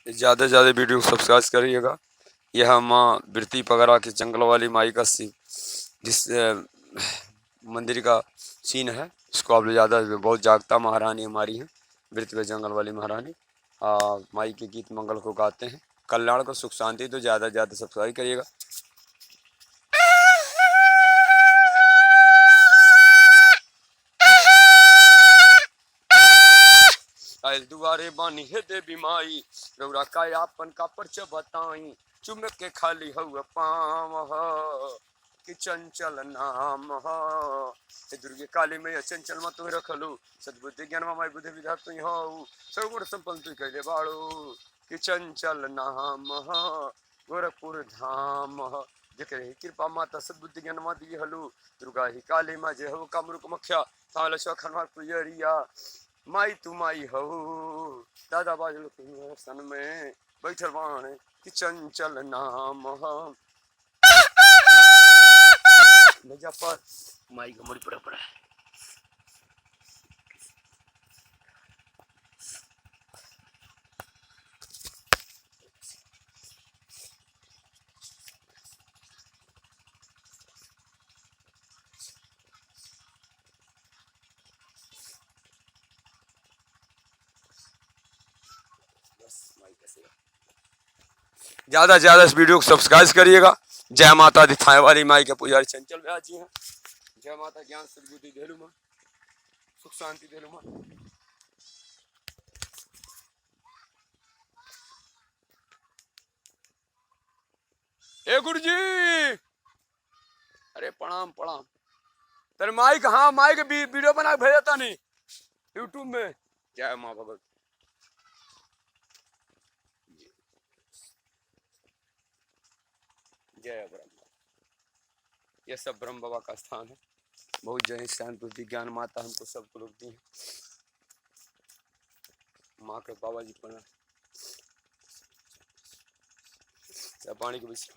ज़्यादा से ज़्यादा वीडियो सब्सक्राइब करिएगा। यह माँ बिरती पगरा के जंगल वाली माई का सीन, जिस मंदिर का सीन है, इसको आप लोग ज़्यादा बहुत जागता महारानी हमारी हैं, बिरती पे जंगल वाली महारानी। माई के गीत मंगल को गाते हैं, कल्याण को सुख शांति। तो ज़्यादा से ज़्यादा सब्सक्राइब करिएगा। आयल दुआरे बानी है देवी माई, रौरा का आपन का परच बताई। चुम के खाली हउ पाम कि चंचल नाम हे दुर्गे काली मैया चंचल मत रखलू, सद्बुद्धि ज्ञान माई बुद्धि विधा तुई हऊ, सर्वगुण संपन्न तुई कैले बाड़ू कि चंचल नाम गोरखपुर धाम। जेकरे कृपा माता सद्बुद्धि ज्ञान मा दी हलू, दुर्गा ही काली माँ जे हो कामरूप मख्या, थाल खनवा पुजरिया। माई तू माई हो दादा बाजल सन में बैठल बाण कि चंचल नाम भेजा पर माई का मुड़ी पड़ा है। ज्यादा से ज्यादा इस वीडियो को सब्सक्राइब करिएगा। जय माता दी थाने वाली माई के पुजारी चंचल व्यास जी हैं। जय माता ज्ञान सद्बुद्धि देलू मां, सुख शांति देलू मां। ए गुरु जी, अरे प्रणाम प्रणाम। तेरे माइक, हाँ माइक वीडियो बना के भेजा था नहीं यूट्यूब में। जय माँ भगवती। जय ब्रह्म। ये सब ब्रह्म बाबा का स्थान है। बहुत जय शांत बुद्धि ज्ञान माता हमको सबको लोग दी है। माँ के बाबा जी पढ़ना पानी के विषय